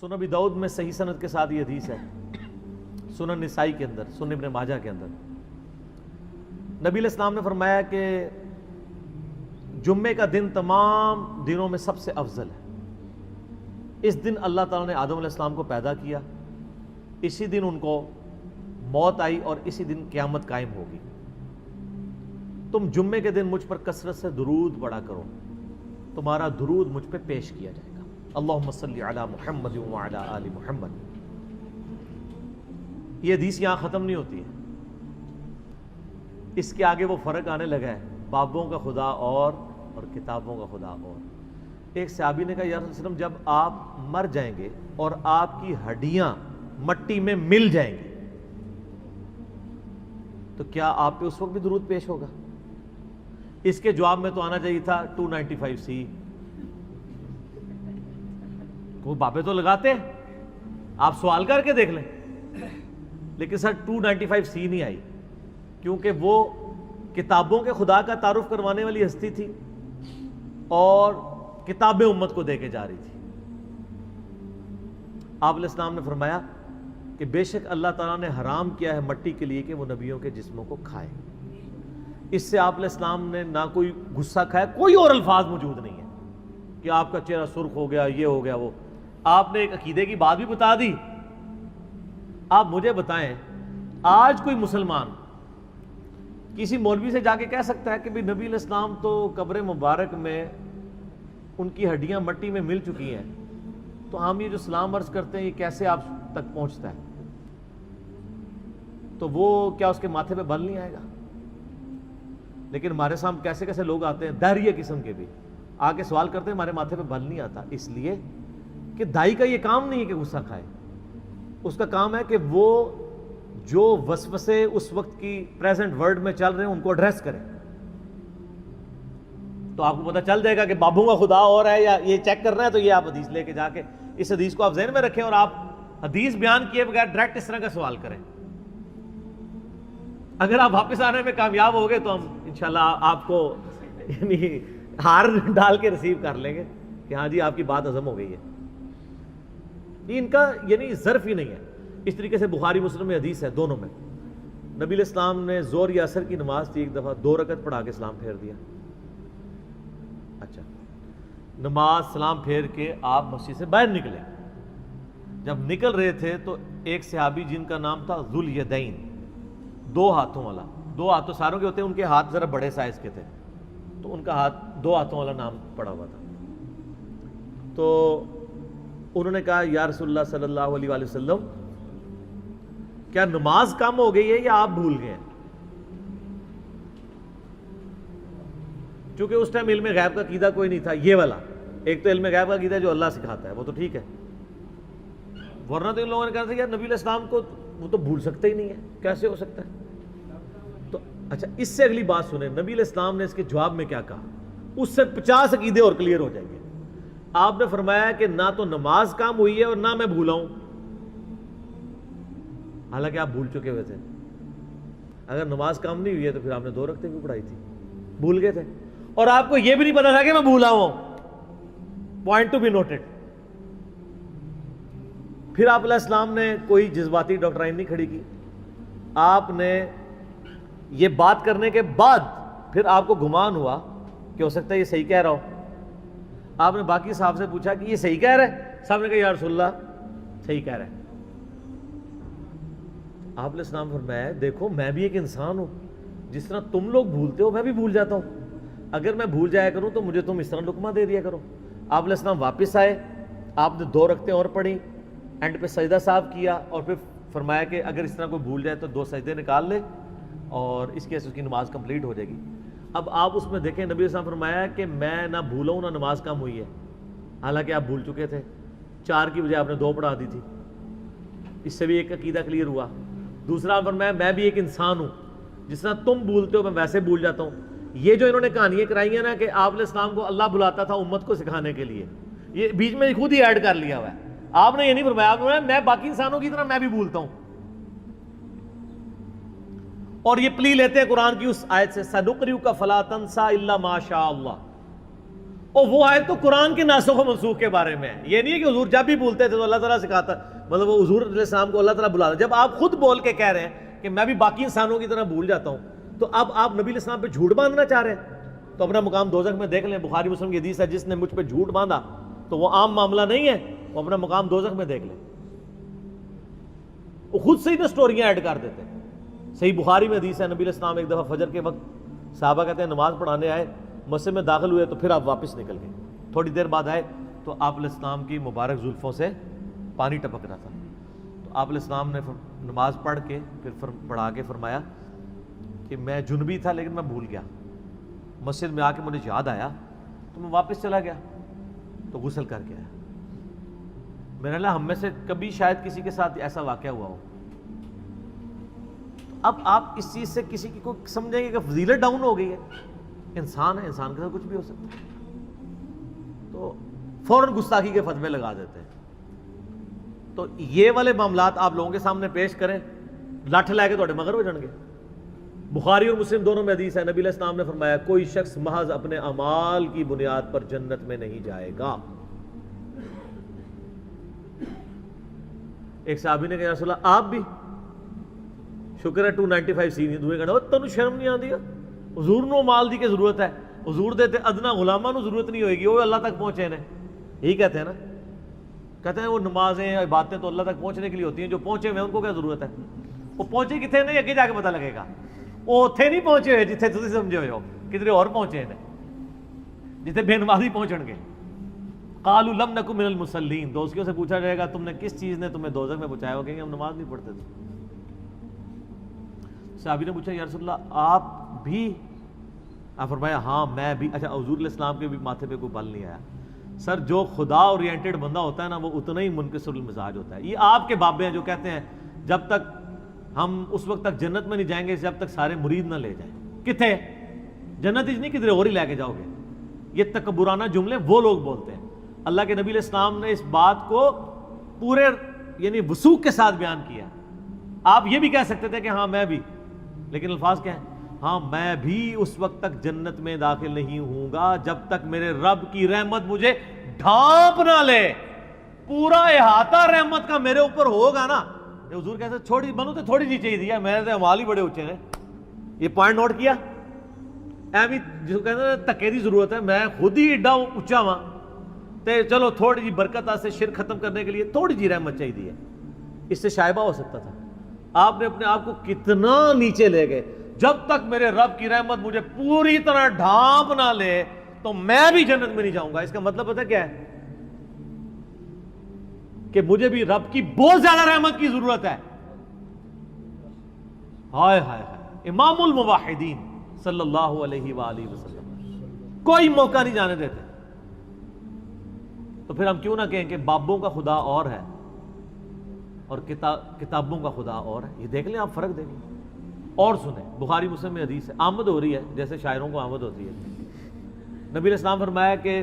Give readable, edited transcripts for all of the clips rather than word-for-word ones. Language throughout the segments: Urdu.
سنن ابی داؤد میں صحیح سند کے ساتھ یہ حدیث ہے، سنن نسائی کے اندر، سنن ابن ماجہ کے اندر نبی علیہ السلام نے فرمایا کہ جمعے کا دن تمام دنوں میں سب سے افضل ہے۔ اس دن اللہ تعالیٰ نے آدم علیہ السلام کو پیدا کیا، اسی دن ان کو موت آئی اور اسی دن قیامت قائم ہوگی۔ تم جمعے کے دن مجھ پر کثرت سے درود پڑھا کرو، تمہارا درود مجھ پہ پیش کیا جائے گا۔ اللہم صلی علی محمد وعلی آل محمد۔ یہ حدیث یہاں ختم نہیں ہوتی ہے، اس کے آگے وہ فرق آنے لگا ہے، بابوں کا خدا اور کتابوں کا خدا اور۔ ایک صحابی نے کہا یا رسول اللہ صلی اللہ علیہ وسلم، جب آپ مر جائیں گے اور آپ کی ہڈیاں مٹی میں مل جائیں گی تو کیا آپ پہ اس وقت بھی درود پیش ہوگا؟ اس کے جواب میں تو آنا چاہیے تھا 295C۔ وہ بابے تو لگاتے ہیں، آپ سوال کر کے دیکھ لیں، لیکن سر 295C نہیں آئی، کیونکہ وہ کتابوں کے خدا کا تعارف کروانے والی ہستی تھی اور کتابیں امت کو دے کے جا رہی تھی۔ آپ علیہ السلام نے فرمایا کہ بے شک اللہ تعالیٰ نے حرام کیا ہے مٹی کے لیے کہ وہ نبیوں کے جسموں کو کھائے۔ اس سے آپ علیہ السلام نے نہ کوئی غصہ کھایا، کوئی اور الفاظ موجود نہیں ہے کہ آپ کا چہرہ سرخ ہو گیا، یہ ہو گیا وہ۔ آپ نے ایک عقیدے کی بات بھی بتا دی۔ آپ مجھے بتائیں، آج کوئی مسلمان کسی مولوی سے جا کے کہہ سکتا ہے کہ بھی نبی علیہ السلام تو قبر مبارک میں ان کی ہڈیاں مٹی میں مل چکی ہیں، تو ہم یہ جو سلام عرض کرتے ہیں یہ کیسے آپ تک پہنچتا ہے؟ تو وہ کیا اس کے ماتھے پہ بل نہیں آئے گا؟ لیکن ہمارے سامنے کیسے کیسے لوگ آتے ہیں دہریہ قسم کے بھی، آ کے سوال کرتے ہیں ہمارے ماتھے پہ بل نہیں آتا، اس لیے کہ دائی کا یہ کام نہیں ہے کہ غصہ کھائے، اس کا کام ہے کہ وہ جو وسوسے اس وقت کی پریزنٹ ورلڈ میں چل رہے ہیں ان کو ایڈریس کریں۔ تو آپ کو پتہ چل جائے گا کہ بابوں کا خدا اور ہے یا یہ چیک کرنا ہے، تو یہ آپ حدیث لے کے جا کے اس حدیث کو آپ ذہن میں رکھیں اور آپ حدیث بیان کیے بغیر ڈائریکٹ اس طرح کا سوال کریں۔ اگر آپ واپس آنے میں کامیاب ہو گئے تو ہم انشاءاللہ آپ کو یعنی ہار ڈال کے ریسیو کر لیں گے کہ ہاں جی آپ کی بات ہضم ہو گئی ہے۔ یہ ان کا یعنی ظرف ہی نہیں ہے۔ اس طریقے سے بخاری مسلم میں حدیث ہے، دونوں میں نبی علیہ السلام نے ظہر یا عصر کی نماز تھی، ایک دفعہ 2 رکعت پڑھا کے سلام پھیر دیا۔ اچھا، نماز سلام پھیر کے آپ مسجد سے باہر نکلے، جب نکل رہے تھے تو ایک صحابی جن کا نام تھا ذوالیدین، 2 ہاتھوں والا، 2 ہاتھ تو ساروں کے ہوتے ہیں، ان کے ہاتھ ذرا بڑے سائز کے تھے، تو ان کا ہاتھ 2 ہاتھوں والا نام پڑا ہوا تھا۔ تو انہوں نے کہا یا رسول اللہ صلی اللہ علیہ وآلہ وسلم، کیا نماز کم ہو گئی ہے یا آپ بھول گئے ہیں؟ چونکہ اس ٹائم علم غیب کا عقیدہ کوئی نہیں تھا، یہ والا ایک تو علم غیب کا عقیدہ جو اللہ سکھاتا ہے وہ تو ٹھیک ہے، ورنہ تو ان لوگوں نے کہا تھا یار نبی علیہ السلام کو وہ تو بھول سکتے ہی نہیں ہے، کیسے ہو سکتا ہے؟ تو اچھا، اس سے اگلی بات سنیں، نبی علیہ السلام نے اس کے جواب میں کیا کہا، اس سے 50 عقیدے اور کلیئر ہو جائیں گے۔ آپ نے فرمایا کہ نہ تو نماز کام ہوئی ہے اور نہ میں بھولا ہوں، حالانکہ آپ بھول چکے ہوئے تھے۔ اگر نماز کام نہیں ہوئی ہے تو پھر آپ نے 2 رکعتیں کیوں پڑھائی تھی؟ بھول گئے تھے، اور آپ کو یہ بھی نہیں پتا تھا کہ میں بھولا ہوں۔ Point to be noted. پھر آپ علیہ السلام نے کوئی جذباتی ڈاکٹرائن نہیں کھڑی کی، آپ نے یہ بات کرنے کے بعد پھر آپ کو گمان ہوا کہ ہو سکتا ہے یہ صحیح کہہ رہا ہو۔ آپ نے باقی صاحب سے پوچھا کہ یہ صحیح کہہ رہا ہے؟ صاحب نے کہا یا رسول اللہ صحیح کہہ رہا ہے۔ آپ علیہ السلام فرمایا دیکھو میں بھی ایک انسان ہوں، جس طرح تم لوگ بھولتے ہو میں بھی بھول جاتا ہوں، اگر میں بھول جایا کروں تو مجھے تم اس طرح لقمہ دے دیا کرو۔ آپ علیہ السلام واپس آئے، آپ نے 2 رکعتیں اور پڑھی، اینڈ پہ سجدہ صاحب کیا، اور پھر فرمایا کہ اگر اس طرح کوئی بھول جائے تو 2 سجدے نکال لے اور اس کیسے اس کی نماز کمپلیٹ ہو جائے گی۔ اب آپ اس میں دیکھیں نبی علیہ السلام فرمایا کہ میں نہ بھولا ہوں نہ نماز کم ہوئی ہے، حالانکہ آپ بھول چکے تھے، 4 کی بجائے آپ نے 2 پڑھا دی تھی۔ اس سے بھی ایک عقیدہ کلیئر ہوا۔ دوسرا فرمایا میں بھی ایک انسان ہوں، جس طرح تم بھولتے ہو میں ویسے بھول جاتا ہوں۔ یہ جو انہوں نے کہانیاں کرائی ہیں نا کہ آپ علیہ السلام کو اللہ بلاتا تھا امت کو سکھانے کے لیے، یہ بیچ میں خود ہی ایڈ کر لیا ہوا ہے۔ آپ نے یہ نہیں فرمایا، آپ نے فرمایا میں باقی انسانوں کی طرح میں بھی بھولتا ہوں۔ اور یہ پلی لیتے ہیں قرآن کی اس آیت سے سَنُقْرِئُكَ فَلَا تَنْسَىٰ إِلَّا مَا شَاءَ اللَّهُ، اور وہ آیت تو قرآن کے ناسخ و منسوخ کے بارے میں ہے. یہ نہیں ہے کہ حضور جب بھی بولتے تھے تو اللہ تعالیٰ سکھاتا, مطلب وہ حضور علیہ السلام کو اللہ تعالیٰ بلاتا. جب آپ خود بول کے کہہ رہے ہیں کہ میں بھی باقی انسانوں کی طرح بھول جاتا ہوں, تو اب آپ نبی علیہ السلام پہ جھوٹ باندھنا چاہ رہے ہیں, تو اپنا مقام دوزخ میں دیکھ لیں. بخاری مسلم کی حدیث ہے, جس نے مجھ پہ جھوٹ باندھا تو وہ عام معاملہ نہیں ہے, وہ اپنا مقام دوزخ میں دیکھ لیں. وہ خود سے ہی نا سٹوریاں ایڈ کر دیتے ہیں. صحیح بخاری میں حدیث ہے, نبی علیہ السلام ایک دفعہ فجر کے وقت صحابہ کہتے ہیں نماز پڑھانے آئے, مسجد میں داخل ہوئے تو پھر آپ واپس نکل گئے. تھوڑی دیر بعد آئے تو آپ علیہ السلام کی مبارک زلفوں سے پانی ٹپک رہا تھا. تو آپ علیہ السلام نے نماز پڑھ کے پھر پڑھا کے فرمایا کہ میں جنبی تھا لیکن میں بھول گیا, مسجد میں آ کے مجھے یاد آیا تو میں واپس چلا گیا تو غسل کر کے آیا. میرے اللہ ہم میں سے کبھی شاید کسی کے ساتھ ایسا واقعہ ہوا ہو. اب آپ اس چیز سے کسی کی کو سمجھیں گے کہ فضیلت ڈاؤن ہو گئی ہے. انسان ہے, انسان کے ساتھ کچھ بھی ہو سکتا ہے, تو فوراً گستاخی کے فتوے لگا دیتے ہیں. تو یہ والے معاملات آپ لوگوں کے سامنے پیش کریں, لٹھ لے کے تھوڑے مگر ہو جان گے. بخاری اور مسلم دونوں میں حدیث ہے, نبی علیہ السلام نے فرمایا کوئی شخص محض اپنے اعمال کی بنیاد پر جنت میں نہیں جائے گا. ایک صحابی نے کہا یا رسول اللہ آپ بھی؟ شکر ہے 295 سی نہیں دوئے کہنا تنو شرم نہیں آتی, حضور نو مال دی کے ضرورت ہے, حضور دیتے ادنا غلامہ نو ضرورت نہیں ہوئے گی, وہ اللہ تک پہنچے نے. یہی کہتے ہیں نا, کہتے ہیں وہ نمازیں عبادتیں تو اللہ تک پہنچنے کے لیے ہوتی ہیں, جو پہنچے ہوئے ان کو کیا ضرورت ہے. وہ پہنچے کتنے نہیں, اگے جا کے پتہ لگے گا. وہ اتنے نہیں پہنچے ہوئے جتنے تسی سمجھے ہوئے ہو, کدھر اور پہنچے ہیں جتنے بے نمازی پہنچن گے. قالوا لم نکن من المصلین, دوستیوں سے پوچھا جائے گا تم نے کس چیز نے تمہیں دوزخ میں پہنچایا, ہو کہیں گے ہم نماز نہیں پڑھتے تھے. صحابی نے پوچھا یا رسول اللہ آپ بھی؟ آپ فرمایا ہاں میں بھی. اچھا حضور علیہ السلام کے بھی ماتھے پہ کوئی بل نہیں آیا. سر جو خدا اورینٹڈ بندہ ہوتا ہے نا وہ اتنا ہی منکسر المزاج ہوتا ہے. یہ آپ کے بابے ہیں جو کہتے ہیں جب تک ہم اس وقت تک جنت میں نہیں جائیں گے جب تک سارے مرید نہ لے جائیں. کتنے جنت ہی نہیں, کدھر اور ہی لے کے جاؤ گے. یہ تکبرانہ جملے وہ لوگ بولتے ہیں. اللہ کے نبی علیہ السلام نے اس بات کو پورے یعنی وثوق کے ساتھ بیان کیا. آپ یہ بھی کہہ سکتے تھے کہ ہاں میں بھی, لیکن الفاظ کیا ہیں, ہاں میں بھی اس وقت تک جنت میں داخل نہیں ہوں گا جب تک میرے رب کی رحمت مجھے ڈھانپ نہ لے. پورا احاطہ رحمت کا میرے اوپر ہوگا نا. حضور کہتے ہیں چھوڑی بنو تو تھوڑی جی چاہیے دیا, میرے تو امال ہی بڑے اونچے ہیں. یہ پوائنٹ نوٹ کیا, ایویں جس کو کہتے ہیں تکے دی ضرورت ہے, میں خود ہی ایڈا اونچا ہاں تے چلو تھوڑی جی برکت سے شرک ختم کرنے کے لیے تھوڑی جی رحمت چاہیے. اس سے شائبہ ہو سکتا تھا. آپ نے اپنے آپ کو کتنا نیچے لے گئے, جب تک میرے رب کی رحمت مجھے پوری طرح ڈھانپ نہ لے تو میں بھی جنت میں نہیں جاؤں گا. اس کا مطلب پتہ کیا ہے, کہ مجھے بھی رب کی بہت زیادہ رحمت کی ضرورت ہے. ہائے ہائے ہائے, امام الموحدین صلی اللہ علیہ وآلہ وسلم کوئی موقع نہیں جانے دیتے. تو پھر ہم کیوں نہ کہیں کہ بابوں کا خدا اور ہے اور کتابوں کا خدا اور ہے. یہ دیکھ لیں آپ, فرق دیکھ لیں. اور سنیں, بخاری مسلم میں حدیث ہے, آمد ہو رہی ہے جیسے شاعروں کو آمد ہوتی ہے. نبی علیہ السلام فرمایا کہ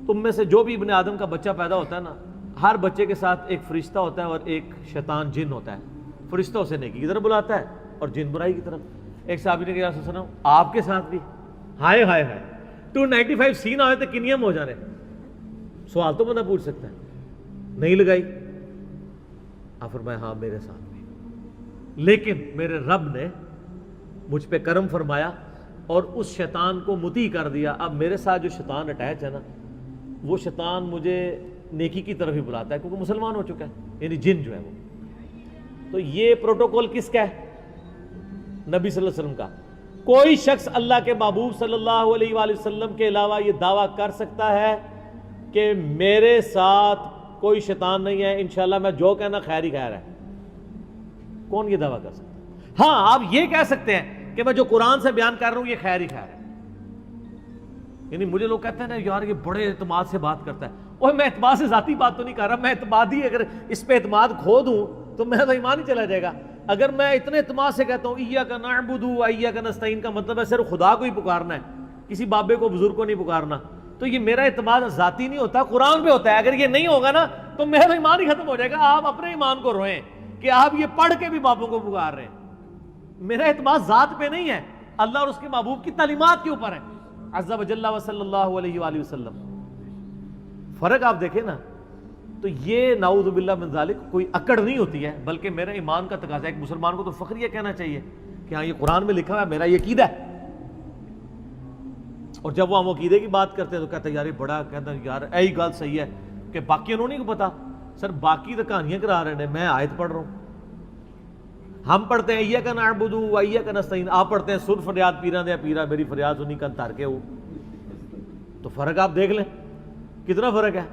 تم میں سے جو بھی ابن آدم کا بچہ پیدا ہوتا ہے نا, ہر بچے کے ساتھ ایک فرشتہ ہوتا ہے اور ایک شیطان جن ہوتا ہے. فرشتہ اسے نیکی کی طرف بلاتا ہے اور جن برائی کی طرف. ایک صحابی نے کہا رسول اللہ صلی اللہ علیہ وسلم آپ کے ساتھ بھی؟ ہائے ہائے ہائے, 295 سی نہ ہوئے تو کنیم ہو جانے. سوال تو بندہ پوچھ سکتا ہے, نہیں لگائی. آپ فرمایا ہاں میرے ساتھ بھی, لیکن میرے رب نے مجھ پہ کرم فرمایا اور اس شیطان کو مطیع کر دیا. اب میرے ساتھ جو شیطان اٹیچ ہے نا, وہ شیطان مجھے نیکی کی طرف ہی بلاتا ہے کیونکہ مسلمان ہو چکا ہے, یعنی جن جو ہے وہ. تو یہ پروٹوکول کس کا ہے؟ نبی صلی اللہ علیہ وسلم کا. کوئی شخص اللہ کے محبوب صلی اللہ علیہ وآلہ وسلم کے علاوہ یہ دعویٰ کر سکتا ہے کہ میرے ساتھ کوئی شیطان نہیں ہے, انشاءاللہ میں جو کہنا خیر ہی خیر ہے؟ کون یہ دعویٰ کر سکتا ہے؟ ہاں آپ یہ کہہ سکتے ہیں کہ میں جو قرآن سے بیان کر رہا ہوں یہ خیر ہی خیر ہے. یعنی مجھے لوگ کہتے ہیں نا یار یہ بڑے اعتماد سے بات کرتا ہے. اوہ میں اعتماد سے ذاتی بات تو نہیں کر رہا, میں اعتماد ہی اگر اس پہ اعتماد کھو دوں تو میرا تو ایمان ہی چلا جائے گا. اگر میں اتنے اعتماد سے کہتا ہوں ایاک نعبد و ایاک نستعین, کا مطلب ہے صرف خدا کو ہی پکارنا ہے, کسی بابے کو بزرگ کو نہیں پکارنا, تو یہ میرا اعتماد ذاتی نہیں ہوتا, قرآن پہ ہوتا ہے. اگر یہ نہیں ہوگا نا تو میرا ایمان ہی ختم ہو جائے گا. آپ اپنے ایمان کو روئیں کہ آپ یہ پڑھ کے بھی بابوں کو پکار رہے ہیں. میرا اعتماد ذات پہ نہیں ہے, اللہ اور اس کے محبوب کی تعلیمات کے اوپر ہے. عز وجل و صلی اللہ علیہ وآلہ وسلم. فرق آپ دیکھیں نا تو یہ نعوذ باللہ من ذالک کوئی اکڑ نہیں ہوتی ہے، بلکہ میرا ایمان کا تقاضا ہے. ایک مسلمان کو تو فخر یہ کہنا چاہیے کہ ہاں یہ قرآن میں لکھا ہوا ہے، میرا یہ عقیدہ ہے. اور جب وہ ہم عقیدے کی بات کرتے ہیں تو کہتے ہیں یار یہ بڑا، کہتا ہے یار یہی گل صحیح ہے کہ باقی انہوں نہیں پتا. سر باقی تو کہانیاں کرا رہے ہیں، میں آیت پڑھ رہا ہوں. ہم پڑھتے ہیں ایاک نعبد و ایاک نستعین، آپ پڑھتے ہیں سن فریاد پیراں دے پیرا میری فریاد سنی کن تر کے ہو. تو فرق آپ دیکھ لیں کتنا فرق ہے.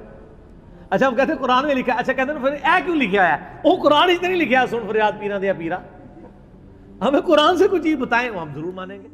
اچھا ہم کہتے ہیں قرآن میں لکھا ہے، اچھا کہتے ہیں پھر اے کیوں لکھا ہے؟ وہ قرآن اس نے نہیں لکھا ہے سن فریاد پیراں دے پیرا. ہمیں قرآن سے کوئی چیز بتائیں وہ ہم ضرور مانیں گے.